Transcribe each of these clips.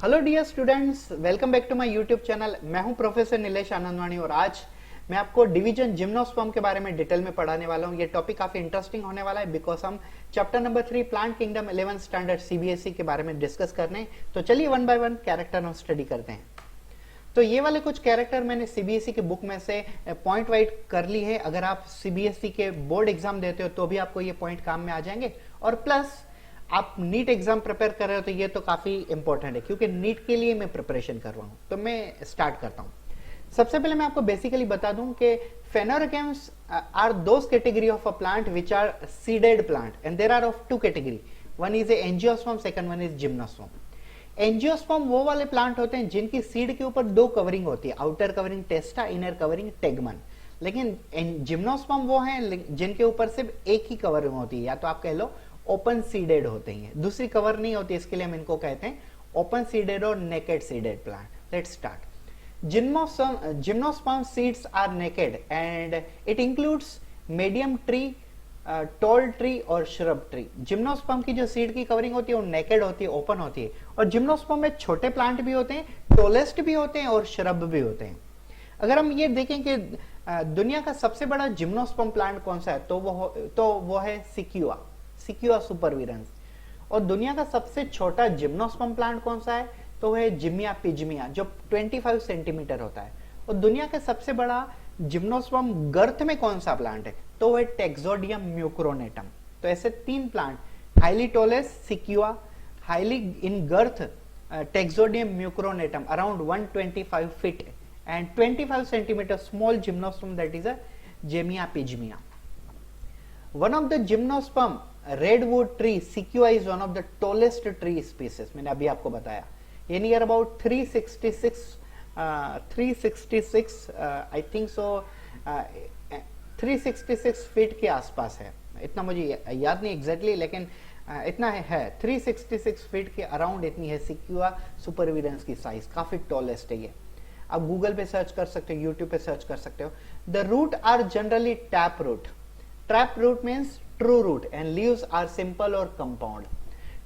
Hello dear students, welcome back to my YouTube channel. मैं हूं professor Nilesh आनंदवानी और आज मैं आपको डिवीजन जिम्नोस्पर्म के बारे में डिटेल में पढ़ाने वाला हूं। ये टॉपिक काफी इंटरेस्टिंग होने वाला है बिकॉज हम chapter number 3 plant kingdom 11th standard CBSE के बारे में डिस्कस करने हैं। तो चलिए वन बाय वन कैरेक्टर हम स्टडी करते हैं। तो ये वाले कुछ कैरेक्टर मैंने सीबीएसई के बुक में से पॉइंट वाइज कर ली है। अगर आप सीबीएसई के बोर्ड एग्जाम देते हो तो भी आपको ये पॉइंट काम में आ जाएंगे, और प्लस आप नीट एग्जाम प्रिपेयर कर रहे हो तो ये तो काफी इंपॉर्टेंट है क्योंकि नीट के लिए मैं प्रिपरेशन कर रहा हूं। तो मैं स्टार्ट करता हूं। सबसे पहले मैं आपको बेसिकली बता दूं कि phanerogams are those category of a plant which are seeded plant and there are of two category. One is angiosperm, second one is gymnosperm. Angiosperm वो वाले प्लांट होते हैं जिनकी सीड के ऊपर दो कवरिंग होती है, आउटर कवरिंग टेस्टा, इनर कवरिंग टेगमन। लेकिन जिम्नोस्पर्म वो हैं जिनके ऊपर सिर्फ एक ही कवरिंग होती है, या तो आप कह लो ओपन सीडेड होते हैं, दूसरी कवर नहीं होती, इसके लिए हम इनको कहते हैं ओपन सीडेड और naked seeded plant. Let's start. Gymnosperm seeds are naked and it includes medium tree, tall tree और श्रब ट्री। जिम्नोस्पर्म की जो सीड की कवरिंग होती है वो नेकेड होती है, ओपन होती है। और जिम्नोस्पर्म में छोटे प्लांट भी होते हैं, टोलेस्ट भी होते हैं और श्रब भी होते हैं। अगर हम ये देखें कि दुनिया का सबसे बड़ा जिम्नोस्पर्म प्लांट कौन सा है तो वो है सिक्यूआ, सिक्यूआ सुपरवीरेंस। और दुनिया का सबसे छोटा जिम्नोस्पर्म प्लांट कौन सा है तो है जिमिया पिजमिया, जो 25 सेंटीमीटर होता है। और दुनिया का सबसे बड़ा जिम्नोस्पर्म गर्थ में कौन सा प्लांट है तो है टेक्सोडियम म्यूक्रोनेटम। तो ऐसे तीन plant, highly tallest sequoia, highly in girth Taxodium mucronatum around 125 feet and 25 centimeter small gymnosperm that is a Zamia pygmaea. One of the gymnosperm redwood tree Sequoia is one of the tallest tree species। मैंने अभी आपको बताया ये near about 366 I think so 366 feet के आसपास है। इतना मुझे याद नहीं एग्जैक्टली, लेकिन इतना है 366 फीट के अराउंड इतनी है सिक्यूआ सुपरवीरेंस की साइज, काफी टॉलेस्ट है ये। आप गूगल पे सर्च कर सकते हो, यूट्यूब पे सर्च कर सकते हो। The root are generally tap root. Trap root means true root and leaves are simple or compound.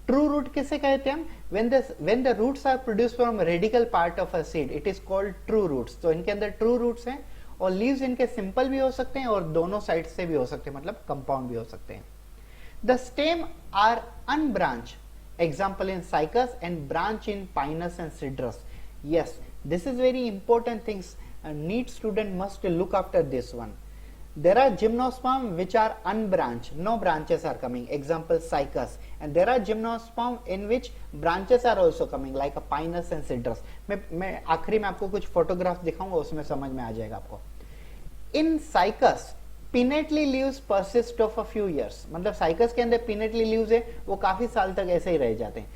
True root किसे कहते हैं हम? When the roots are produced from radical part of a seed, it is called true roots। तो इनके अंदर true roots हैं और leaves इनके simple भी हो सकते हैं और दोनों साइड से भी हो सकते हैं, मतलब compound भी हो सकते हैं। The stem are unbranched, example in cycas, and branch in pinus and cedrus। Yes, this is very important things. A NEET student must look after this one। There are gymnosperm which are unbranched, no branches are coming, example cycas, and there are gymnosperm in which branches are also coming like a pinus and cedrus। मैं आखिरी में आपको कुछ photograph दिखाऊंगा, उसमें समझ में आ जाएगा आपको। In cycas pinnately leaves persist of a few years, मतलब cycas के अंदर pinnately leaves है, वो काफी साल तक ऐसे ही रह जाते हैं।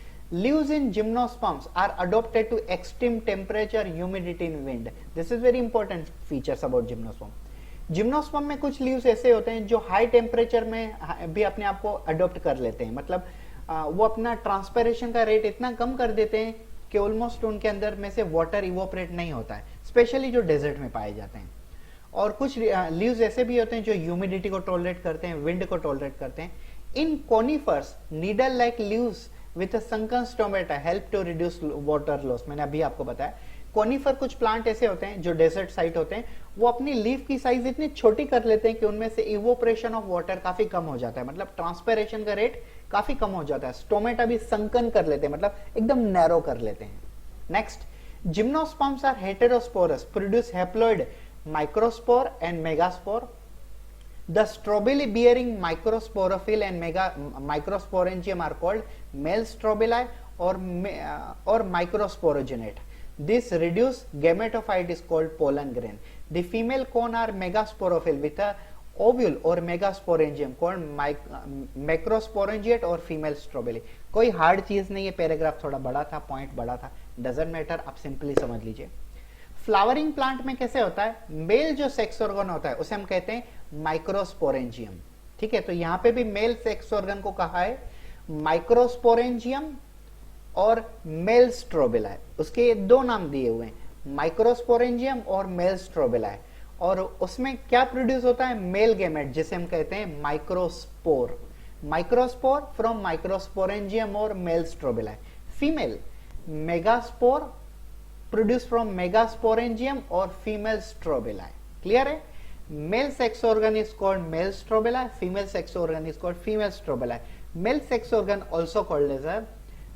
Leaves in gymnosperms are adapted to extreme temperature, humidity and wind। This is very important features about gymnosperm। Gymnosperm में कुछ लीव्स ऐसे होते हैं जो हाई टेम्परेचर में भी अपने आप को अडॉप्ट कर लेते हैं, मतलब वो अपना ट्रांसपेरेशन का रेट इतना कम कर देते हैं कि ऑलमोस्ट उनके अंदर में से वाटर इवोपरेट नहीं होता है, स्पेशली जो डेजर्ट में पाए जाते हैं। और कुछ लीव्स ऐसे भी होते हैं जो ह्यूमिडिटी को टॉलरेट करते हैं, विंड को टॉलरेट करते हैं। In conifers needle like leaves with a sunken stomata help to reduce water loss. मैंने अभी आपको बताया कोनिफर कुछ प्लांट ऐसे होते हैं जो डेजर्ट साइट होते हैं, वो अपनी लीफ की साइज इतनी छोटी कर लेते हैं कि उनमें से इवोपरेशन ऑफ वाटर काफी कम हो जाता है, मतलब ट्रांसपेरेशन का रेट काफी कम हो जाता है। स्टोमेटा भी संकन कर लेते हैं, मतलब एकदम नैरो कर लेते हैं। Next, gymnosperms are heterosporous, produce haploid microspore and megaspore. The strobili bearing microsporophyll and microsporangium are called male strobili or microsporogenate। This reduced gametophyte is called pollen grain। The female cone are megasporophyll with a ovule or megasporangium called macrosporangiate or female strobili। कोई hard चीज नहीं है, paragraph थोड़ा बड़ा था, point बड़ा था, doesn't matter, आप सिंपली समझ लीजिए। फ्लावरिंग प्लांट में कैसे होता है, मेल जो सेक्स ऑर्गन होता है उसे हम कहते हैं माइक्रोस्पोरेंजियम। ठीक है, तो यहां पे भी मेल सेक्स ऑर्गन को कहा है माइक्रोस्पोरेंजियम और मेल स्ट्रोबिलाई। उसके दो नाम दिए हुए हैं, माइक्रोस्पोरेंजियम और मेल स्ट्रोबिलाई। और उसमें क्या प्रोड्यूस होता है, मेल गेमेट जिसे हम कहते हैं माइक्रोस्पोर। माइक्रोस्पोर फ्रॉम माइक्रोस्पोरेंजियम और male strobili. Female megaspore produce from megasporangium और फीमेल स्ट्रोबिलाई. क्लियर है? Male sex organ is called male strobili, female sex organ is called female strobili. Male sex organ also called as a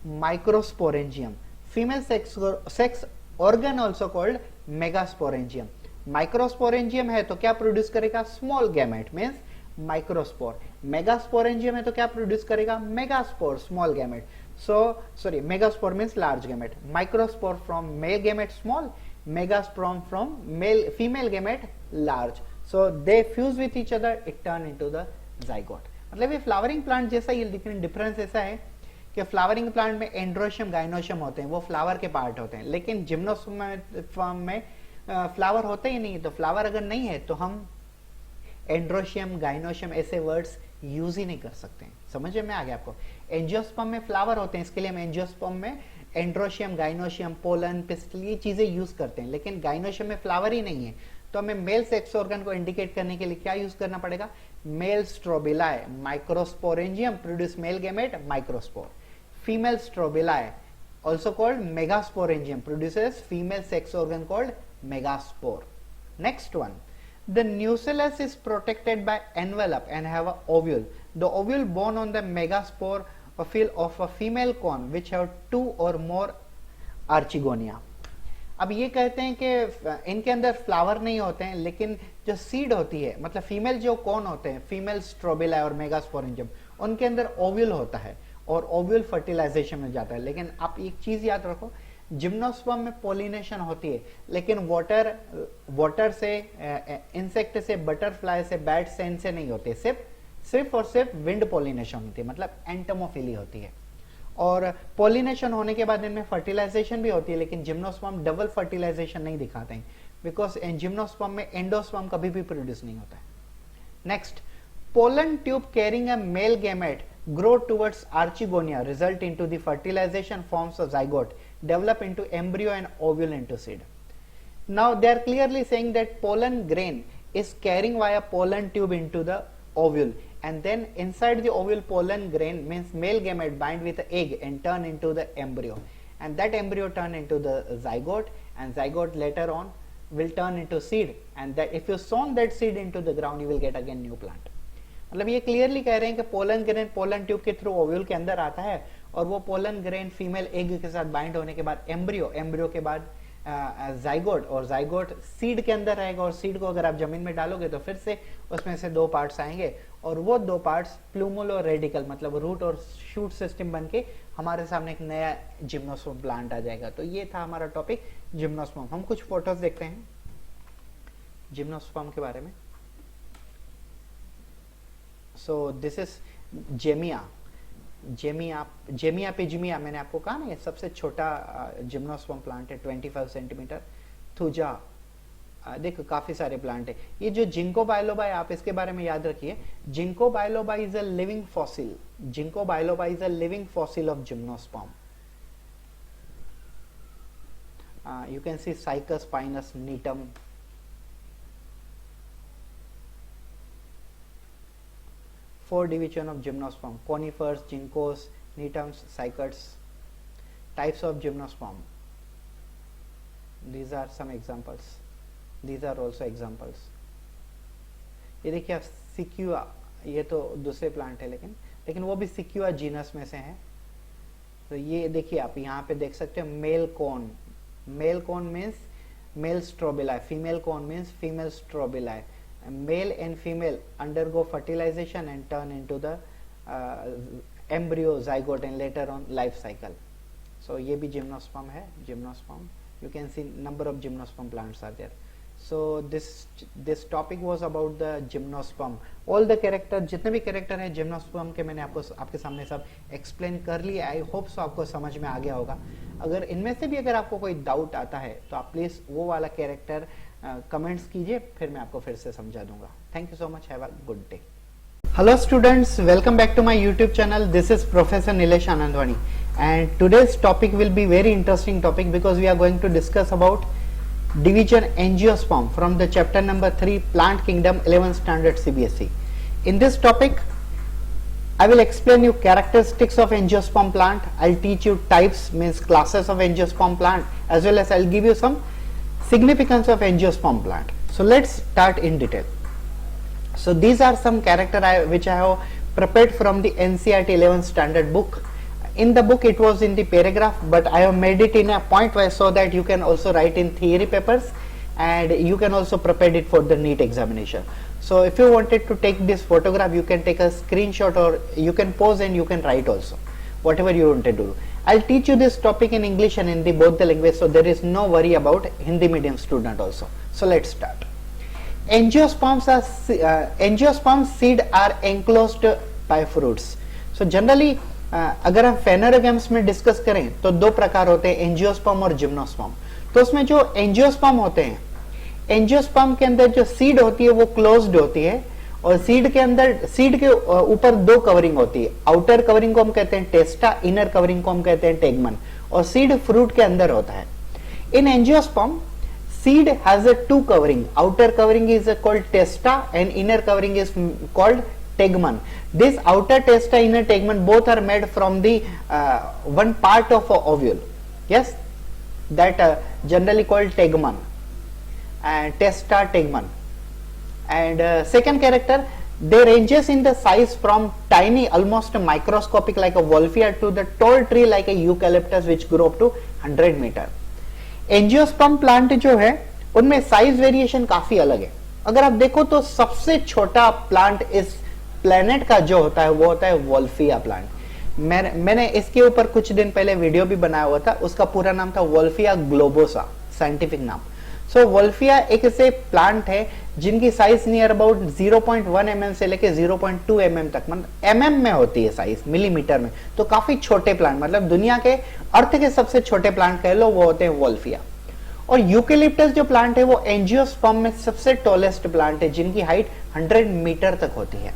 microsporangium, female sex organ also called megasporangium. Microsporangium है तो क्या produce करेगा? Small gamete means microspore. Megasporangium है तो क्या produce करेगा? Megaspore, small gamete. Sorry, megaspore means large gamete. Microspore from male gamete small, megaspore from male female gamete large. So they fuse with each other, it turn into the zygote. मतलब ये flowering plant जैसा ही, लेकिन difference ऐसा है कि flowering plant में androecium gynoecium होते हैं, वो फ्लावर के पार्ट होते हैं, लेकिन जिम्नोस्पर्म में फ्लावर होते ही नहीं. तो फ्लावर अगर नहीं है तो हम एंड्रोशियम गाइनोशियम ऐसे वर्ड्स यूज ही नहीं कर सकते हैं. समझ में आ गया आपको? एंजियोस्पर्म में फ्लावर होते हैं, इसके लिए हम एंजियोस्पर्म में एंड्रोशियम गाइनोशियम पोलन पिस्टल ये चीजें यूज करते हैं, लेकिन गाइनोशियम में फ्लावर ही नहीं है. तो हमें मेल सेक्स ऑर्गन को इंडिकेट करने के लिए क्या यूज करना पड़ेगा? Male strobili, microsporangium produce male gamete microspore. Female strobili also called megasporangium produces female sex organ called megaspore. Next one, the nucellus is protected by envelope and have a ovule. The ovule born on the megaspore of a female cone which have 2 or more archegonia. अब ये कहते हैं कि इनके अंदर flower नहीं होते हैं, लेकिन जो सीड होती है, मतलब फीमेल जो कौन होते हैं, फीमेल स्ट्रोबिलाई और मेगास्पोरेंजियम, उनके अंदर ओव्यूल होता है और ओव्यूल फर्टिलाइजेशन में जाता है. लेकिन आप एक चीज याद रखो, जिम्नोस्पर्म में पोलिनेशन होती है, लेकिन वाटर से, इंसेक्ट से, बटरफ्लाई से, बैट सेंट से नहीं होती. सिर्फ और सिर्फ विंड पोलिनेशन होती है, मतलब एंटोमोफिली होती है. और पोलिनेशन होने के बाद इनमें फर्टिलाइजेशन भी होती है, लेकिन जिम्नोस्पर्म डबल फर्टिलाइजेशन नहीं दिखाते हैं, बिकॉज जिम्नोस्पर्म में एंडोस्पर्म कभी भी प्रोड्यूस नहीं होता है. Next, pollen tube carrying a male gamete grow towards archegonia, result into the fertilization, forms a zygote, develop into embryo and ovule into seed. Now they are clearly saying that pollen grain is carrying via pollen tube into the ovule, and then inside the ovule pollen grain means male gamete bind with the egg and turn into the embryo, and that embryo turn into the zygote, and zygote later on will turn into seed, and that if you sown that seed into the ground you will get again new plant. मतलब ये clearly कह रहे हैं कि pollen grain pollen tube के through ovule के अंदर आता है, और वो पोलन ग्रेन फीमेल एग के साथ बाइंड होने के बाद एम्ब्रियो के बाद जाइगोट, और जाइगोट सीड के अंदर रहेगा, और सीड को अगर आप जमीन में डालोगे तो फिर से उसमें से 2 पार्ट्स आएंगे, और वो 2 पार्ट्स प्लूमुलो रेडिकल मतलब रूट और शूट सिस्टम बन के हमारे सामने एक नया जिम्नोस्पर्म प्लांट आ जाएगा. तो ये था हमारा टॉपिक जिम्नोस्पर्म. हम कुछ फोटोज देखते हैं जिम्नोस्पर्म के बारे में. So this is जेमिया पिजमिया. मैंने आपको कहा ना ये सबसे छोटा जिम्नोस्पर्म प्लांट है, 25 सेंटीमीटर. थुजा, देखो काफी सारे प्लांट है. ये जो जिंको बायलोबा है, आप इसके बारे में याद रखिए. Ginkgo biloba is a living fossil. Ginkgo biloba is a living fossil of gymnosperm. You can see cycas pinus gnetum. Four division of gymnosperm: conifers, ginkgos, nitums, cycads. Types of gymnosperm. These are some examples. These are also examples. ये देखिए आप सिक्यूआ, ये तो दूसरे plant है, लेकिन वो भी सिक्यूआ जीनस में से है. तो ये देखिए आप यहाँ पे देख सकते हो male cone. Male cone means male strobili, female cone means female strobili. Male and female undergo fertilization and turn into the embryo, zygote, and later on life cycle. So ये भी gymnosperm है. Gymnosperm, you can see number of gymnosperm plants are there. So this topic was about the gymnosperm. All the character, जितने भी character हैं gymnosperm के मैंने आपके सामने सब explain कर लिए. I hope so आपको समझ में आ गया होगा. अगर इनमें से भी अगर आपको कोई डाउट आता है तो आप प्लीज वो वाला कैरेक्टर कमेंट्स कीजिए, फिर मैं आपको फिर से समझा दूंगा. Thank you so much. Have a good day. Hello students, welcome back to my YouTube channel. This is professor Nilesh Anandwani, and today's topic will be very interesting topic because we are going to discuss about division angiosperm from the chapter number 3 plant kingdom 11th standard CBSE. In this topic I will explain you characteristics of angiosperm plant. I'll teach you types, means classes of angiosperm plant, as well as I'll give you some significance of angiosperm plant. So let's start in detail. So these are some which I have prepared from the NCERT 11th standard book. In the book it was in the paragraph, but I have made it in a point wise so that you can also write in theory papers and you can also prepare it for the NEET examination. So if you wanted to take this photograph, you can take a screenshot or you can pause and you can write also, whatever you wanted to do. I'll teach you this topic in English and Hindi, both the language, so there is no worry about Hindi medium student also. So let's start. Angiosperms seed are enclosed by fruits. So generally अगर हम फेनोरोगैम्स में discuss करें तो दो प्रकार होते हैं, angiosperm और जिम्नोस्पर्म. तो उसमें जो एंजियोस्पर्म होते हैं, एंजियोस्पर्म के अंदर जो सीड होती है वो क्लोज्ड होती है और सीड के ऊपर दो कवरिंग होती है. आउटर कवरिंग को हम कहते हैं टेस्टा, इनर कवरिंग को हम कहते हैं टेगमन, और सीड फ्रूट के अंदर होता है. इन angiosperm seed has a two covering. Outer covering is called testa and inner covering is called tegmen. This outer testa, inner tegmen, both are made from the one part of a ovule. Yes, that generally called tegmen and testa, tegmen. And second character, they ranges in the size from tiny, almost microscopic like a wolfia, to the tall tree like a eucalyptus which grow up to 100 meter. Angiosperm plant जो है उनमें size variation काफी अलग है. अगर आप देखो तो सबसे छोटा प्लांट इस प्लेनेट का जो होता है वो होता है वोल्फिया प्लांट. मैंने इसके ऊपर कुछ दिन पहले वीडियो भी बनाया हुआ था. उसका पूरा नाम था वोल्फिया ग्लोबोसा, साइंटिफिक नाम. सो वोल्फिया एक ऐसे प्लांट है जिनकी साइज नियर अबाउट 0.1 mm से लेके 0.2 mm तक, मतलब mm में होती है साइज, मिलीमीटर में. तो काफी छोटे प्लांट, मतलब दुनिया के अर्थ के सबसे छोटे प्लांट कह लो, वो होते हैं वोल्फिया. और यूकेलिप्टस जो प्लांट है वो एंजियोस्पर्म में सबसे टॉलेस्ट प्लांट है जिनकी हाइट 100 मीटर तक होती है.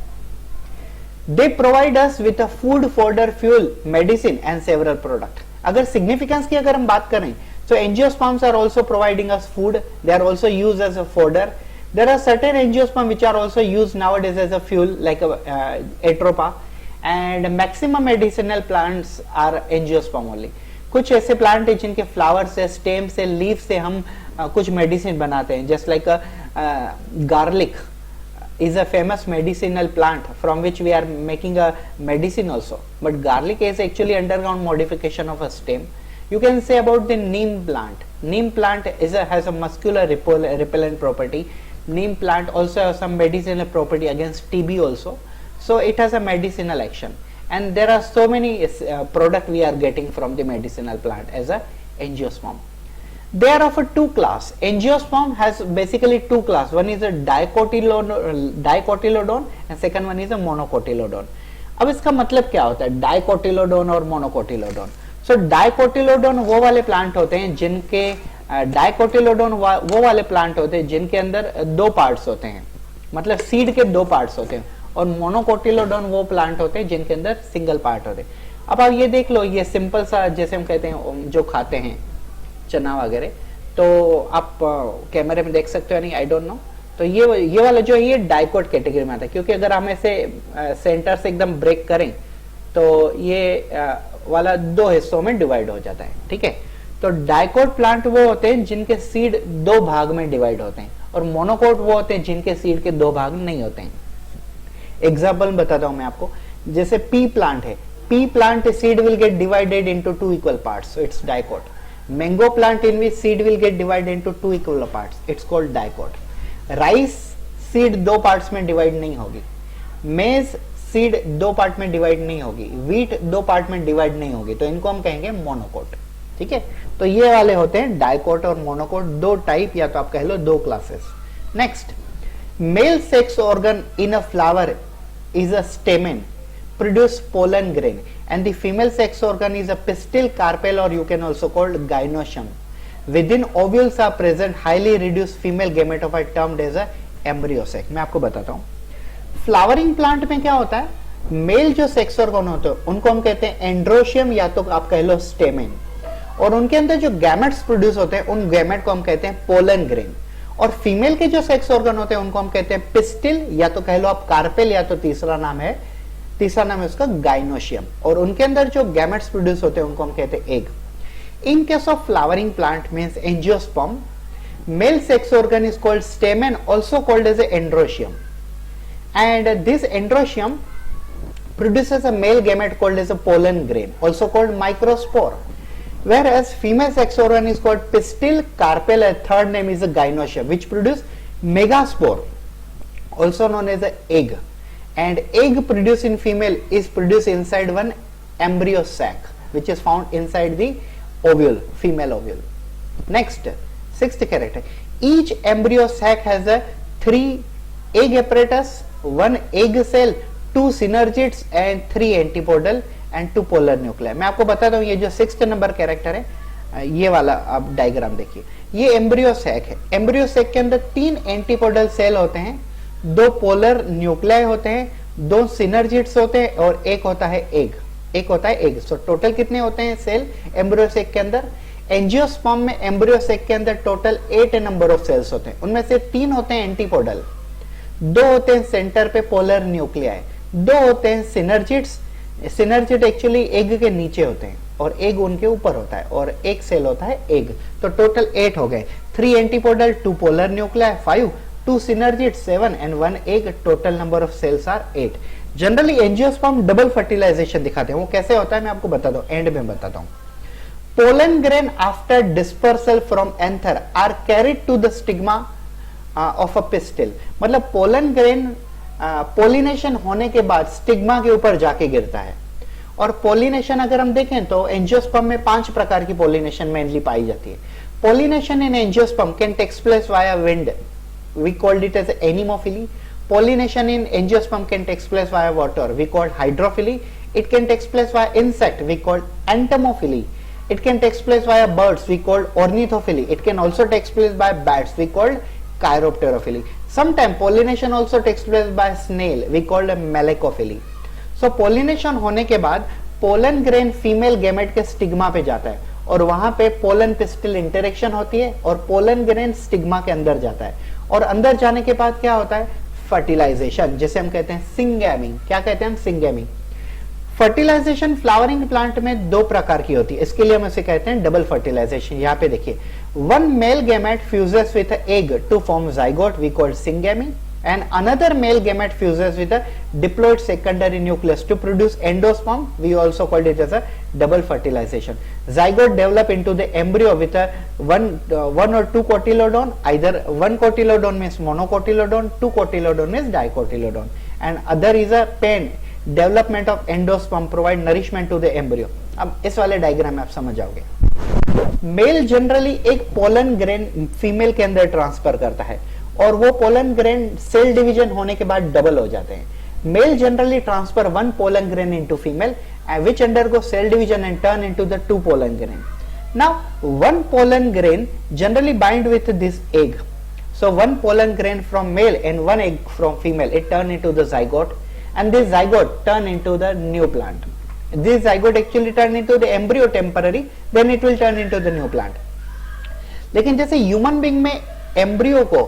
They provide us with a food, fodder, fuel, medicine and several product. अगर सिग्निफिकेंस की अगर हम बात करें so angiosperms are also providing us food. They are also used as a fodder. There are certain angiosperms which are also used nowadays as a fuel, like atropa, and maximum medicinal plants are angiosperm only. कुछ ऐसे plant है जिनके flower से, stem से, leaf से हम कुछ medicine बनाते हैं. Just like garlic is a famous medicinal plant from which we are making a medicine also. But garlic is actually underground modification of a stem. You can say about the neem plant. Neem plant has a muscular repellent property. Neem plant also has some medicinal property against TB also. So it has a medicinal action. And there are so many products we are getting from the medicinal plant as a angiosperm. They are of a two class. Angiosperm has basically two class. One is a dicotyledon and second one is a monocotyledon. अब इसका मतलब क्या होता है डाइकोटिलोडोन और मोनोकोटिलोडोन? सो डाइकोटिलोडोन वो वाले plant होते हैं जिनके डाइकोटिलोडोन वो वाले प्लांट होते हैं जिनके अंदर दो पार्ट्स होते हैं, मतलब सीड के दो पार्ट्स होते हैं. और मोनोकोटिलोडोन वो प्लांट होते हैं जिनके अंदर सिंगल पार्ट होते हैं. अब आप ये देख लो, ये सिंपल सा जैसे हम कहते हैं जो खाते हैं चना वगैरह, तो आप कैमरे में देख सकते हो नहीं, आई डोंट नो. तो ये वाला जो है ये डाइकोट कैटेगरी में आता है, क्योंकि अगर हम ऐसे सेंटर से एकदम ब्रेक करें तो ये वाला दो हिस्सों में डिवाइड हो जाता है. ठीक है, तो डाइकोट प्लांट वो होते हैं जिनके सीड दो भाग में डिवाइड होते हैं, और मोनोकोट वो होते हैं जिनके सीड के दो भाग नहीं होते हैं. एग्जाम्पल बताता हूं मैं आपको. जैसे पी प्लांट है, P plant seed will get divided into two equal parts, so it's dicot. Mango plant in which seed will get divided into two equal parts, it's called dicot. Rice seed दो parts में divide नहीं होगी. Maize seed दो part में divide नहीं होगी. Wheat दो part में divide नहीं होगी, तो इनको हम कहेंगे monocot. ठीक है, तो ये वाले होते हैं dicot और monocot, दो टाइप, या तो आप कह लो दो classes. Next, male sex organ in a flower is a stamen, produce pollen grain, and the female sex organ is a pistil, carpel, or you can also call gynoecium. Within ovules are present highly reduced female gametophyte termed as a embryo sac. मैं आपको बताता हूँ. Flowering plant में क्या होता है, mail जो sex organ होते हैं उनको हम कहते हैं एंड्रोशियम, या तो आप कह लो स्टेमेन, और उनके अंदर जो गैमेट्स प्रोड्यूस होते हैं उन गैमेट को हम कहते हैं पोलन ग्रेन. और फीमेल के जो सेक्स ऑर्गन होते हैं उनको हम कहते हैं पिस्टिल, या तो कह लो आप कार्पेल, या तो तीसरा नाम है तीसरा नाम है उसका गाइनोशियम, और उनके अंदर जो गैमेट्स प्रोड्यूस होते हैं उनको हम कहते हैं egg. In case of flowering plant means angiosperm, male sex organ is called stamen, also called as a androecium, and this androecium produces a male gamete called as a pollen grain, also called microspore, whereas female sex organ is called pistil carpel, and third name is a gynoecium, which produce megaspore, also known as a egg, and egg produced in female is produced inside one embryo sac which is found inside the ovule, female ovule. Next, sixth character, each embryo sac has a 3 egg apparatus, 1 egg cell, 2 synergids and 3 antipodal and 2 polar nuclei। मैं आपको बताता हूँ ये जो 6th number character है, ये वाला आप डायग्राम देखिए, ये एम्ब्रियो सैक है। एम्ब्रियो सैक के अंदर 3 एंटीपोडल सेल होते हैं, 2 पोलर न्यूक्लियाई होते हैं, 2 सिनर्जिड्स होते हैं और एक होता है एग। सो टोटल कितने होते हैं सेल एम्ब्रियो सैक के अंदर? एंजियोस्पर्म में एम्ब्रियो सैक के अंदर टोटल 8 नंबर ऑफ सेल्स होते हैं, उनमें से 3 होते हैं एंटीपोडल, 2 होते हैं सेंटर पे पोलर न्यूक्लियाई, 2 होते हैं सिनर्जिड्स। सिनर्जिड एक्चुअली एग के नीचे होते हैं और एग उनके ऊपर होता है, और एक सेल होता है एग। तो टोटल 8 हो गए, 3 antipodal, 2 polar nuclei 5, 2 synergid 7 and 1 egg. Total number of cells are 8। Generally angiosperm double fertilization दिखाते हैं, वो कैसे होता है मैं आपको बताता हूँ, एंड में बताता हूँ। Pollen grain after dispersal from anther are carried to the stigma of a pistil। मतलब पोलन ग्रेन पोलिनेशन होने के बाद स्टिग्मा के ऊपर जाके गिरता है। और पोलिनेशन अगर हम देखें तो एंजियोस्पर्म में 5 प्रकार की पोलिनेशन मेनली पाई जाती है। Pollination in angiosperm can takes place via wind, we called it as anemophily. Pollination in angiosperm can take place via water, we call hydrophily. It can take place via insect, we call entomophily. It can take place via birds, we call ornithophily. It can also take place by bats, we call chiropterophily. Sometimes pollination also takes place by snail, we call melecophily. So pollination होने के बाद pollen grain female gamete के stigma पे जाता है और वहां पे pollen pistil interaction होती है और pollen grain stigma के अंदर जाता है, और अंदर जाने के बाद क्या होता है? फर्टिलाइजेशन, जिसे हम कहते हैं सिंगैमी। क्या कहते हैं हम? सिंगैमी। फर्टिलाइजेशन फ्लावरिंग प्लांट में 2 प्रकार की होती है, इसके लिए हम इसे कहते हैं डबल फर्टिलाइजेशन। यहाँ पे देखिए, 1 male gamete fuses with egg to form zygote, we called syngamy, and another male gamete fuses with a diploid secondary nucleus to produce endosperm, we also called it as a double fertilization. Zygote develop into the embryo with a one or two cotyledon, either 1 cotyledon means monocotyledon, 2 cotyledon means dicotyledon, and other is a pen development of endosperm provide nourishment to the embryo। अब इस वाले diagram में आप समझ जाओगे। Mail generally एक pollen grain female के अंदर ट्रांसफर करता है और वो पोलन ग्रेन सेल डिवीजन होने के बाद डबल हो जाते हैं। Male generally transfer 1 pollen grain into female which undergo cell division and turn into the 2 pollen grain. Now 1 pollen grain generally bind with this egg. So 1 pollen grain from male and 1 egg from female, it turn into the zygote, and this zygote turn into the new plant. This zygote actually turn into the embryo temporary, then it will turn into the new plant. लेकिन जैसे human being में embryo को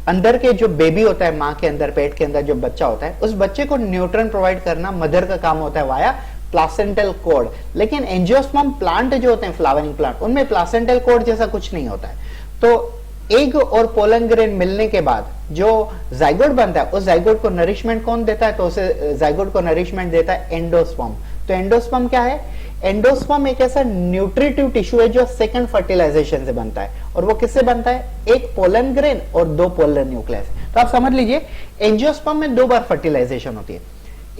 अंदर के जो baby होता है, माँ के अंदर, पेट के अंदर जो बच्चा होता है, उस बच्चे को न्यूट्रन प्रोवाइड करना मदर का काम होता है वाया प्लासेंटल कोड। लेकिन एंजियोस्पर्म प्लांट जो होते हैं फ्लावरिंग प्लांट, उनमें प्लासेंटल कोड जैसा कुछ नहीं होता है। तो एग और पोलन ग्रेन मिलने के बाद जो जाइगोट बनता है, उस जाइगोट को नरिशमेंट कौन देता है? तो उसे जाइगोट को नरिशमेंट देता है एंडोस्पर्म। तो एंडोस्पर्म क्या है? एंडोस्पर्म एक ऐसा न्यूट्रिटिव टिश्यू है जो सेकंड फर्टिलाइजेशन से बनता है, और वो किससे बनता है? एक पोलन ग्रेन और 2 पोलर न्यूक्लियस। तो आप समझ लीजिए एंजियोस्पर्म में 2 बार फर्टिलाइजेशन होती है।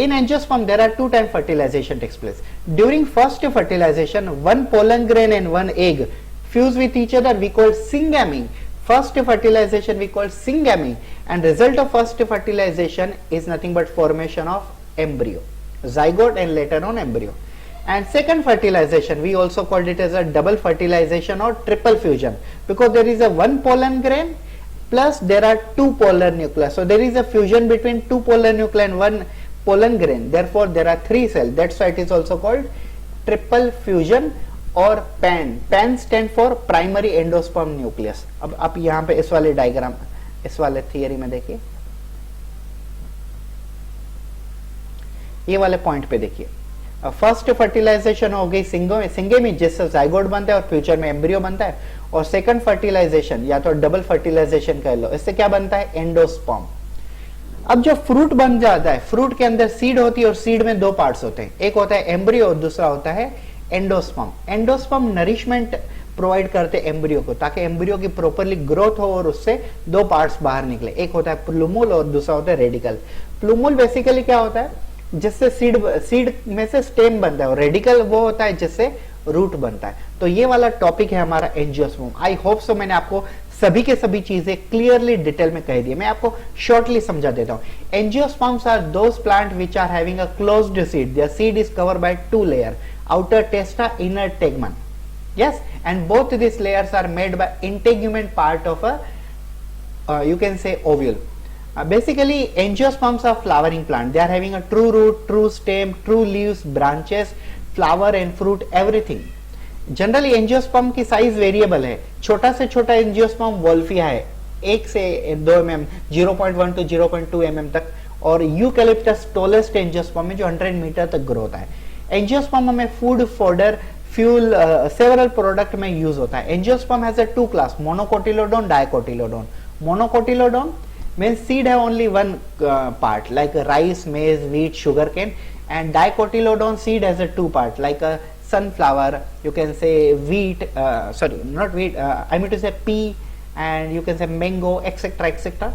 In angiosperm there are 2 times fertilization takes place. During first fertilization 1 pollen grain and 1 egg fuse with each other, we call syngamy. First fertilization we call syngamy, and result of first fertilization is nothing but formation of embryo, zygote and later on embryo. And second fertilization we also called it as a double fertilization or triple fusion, because there is a 1 pollen grain plus there are 2 polar nuclei. So there is a fusion between 2 polar nuclei and 1 pollen grain, therefore there are 3 cells, that's why it is also called triple fusion or PAN. PAN stand for primary endosperm nucleus. अब आप यहाँ पे इस वाले diagram, इस वाले theory में देखिए, ये वाले पॉइंट पे देखिए, फर्स्ट फर्टिलाइजेशन हो गई सिंगे में जिससे जाइगोट बनता है और फ्यूचर में एम्ब्रियो बनता है, और सेकंड फर्टिलाइजेशन या तो डबल फर्टिलाइजेशन कह लो, इससे क्या बनता है, एंडोस्पर्म। अब जो फ्रूट बन जाता है, फ्रूट के अंदर सीड होती है और सीड में दो पार्ट्स होते हैं, एक होता है एम्ब्रियो और दूसरा होता है एंडोस्पर्म। एंडोस्पर्म नरिशमेंट प्रोवाइड करते एम्ब्रियो को ताकि एम्ब्रियो की प्रॉपरली ग्रोथ हो और उससे दो पार्ट्स बाहर निकले, एक होता है प्लूमुल और दूसरा होता है रेडिकल। प्लूमुल बेसिकली क्या होता है, जिससे सीड में से स्टेम बनता है, और रेडिकल वो होता है जिससे रूट बनता है। तो ये वाला टॉपिक है हमारा एंजियोस्पर्म। आई होप सो मैंने आपको सभी के सभी चीजें क्लियरली डिटेल में कह दी। मैं आपको शॉर्टली समझा देता हूं। Angiosperms are those plant which are having a closed seed, their seed is covered by two layer, outer testa, inner tegmen. Yes, and both these layers are made by integument part of a you can say ovule. Basically angiosperms are flowering plant. They are having a true root, true stem, true leaves, branches, flower and fruit, everything. Generally angiosperm की size variable है, छोटा से छोटा angiosperm Wolffia है 1 से 2 mm, 0.1 to 0.2 mm तक, और eucalyptus tallest angiosperm है जो 100 मीटर तक ग्रो होता है। एंजियोस्पर्म में food, fodder, fuel, several product में यूज होता है। Angiosperm has a two class, monocotyledon, dicotyledon. Monocotyledon means seed have only one part like rice, maize, wheat, sugarcane, and dicotyledon seed has a two part like a sunflower, you can say wheat, sorry not wheat, I mean to say pea, and you can say mango, etc etc.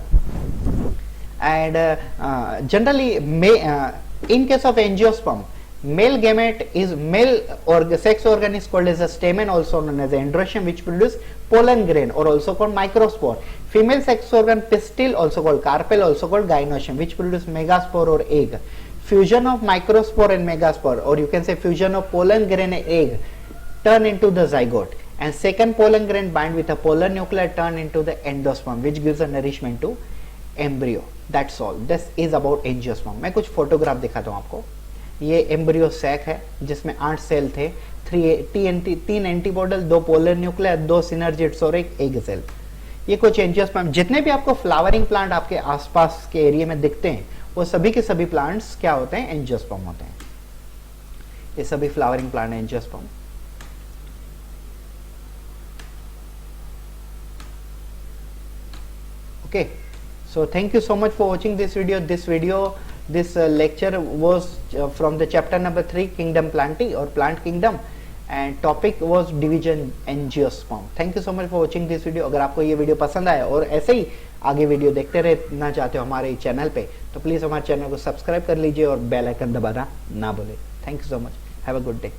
And generally in case of angiosperm, male gamete is male, or sex organ is called as a stamen, also known as androecium, which produce pollen grain or also called microspore. Female sex organ pistil, also called carpel, also called gynoecium, which produce megaspore or egg. Fusion of microspore and megaspore, or you can say fusion of pollen grain and egg, turn into the zygote, and second pollen grain bind with a pollen nuclei, turn into the endosperm, which gives a nourishment to embryo. That's all. This is about angiosperm. मैं कुछ photograph दिखाता हूँ आपको। ये embryo sac है जिसमें 8 cell थे, 3 एंटीबॉडल, 2 polar nuclear, 2 synergids और एक एग सेल। ये कुछ एंजियोस्पर्म, जितने भी आपको फ्लावरिंग प्लांट आपके आसपास के एरिया में दिखते हैं वो सभी के सभी प्लांट्स क्या होते हैं, एंजियोस्पर्म होते हैं। ये सभी flowering plant angiosperm. Okay, so thank you so much for watching this video. This lecture was from the chapter number 3, Kingdom Plantae or Plant Kingdom, and topic was division angiosperm. Thank you so much for watching this video. अगर आपको ये video पसंद आया और ऐसे ही आगे video देखते रहना चाहते हो हमारे चैनल पे, तो प्लीज हमारे चैनल को सब्सक्राइब कर लीजिए और बेल आइकन दबाना ना भूलें। Thank you so much, have a good day.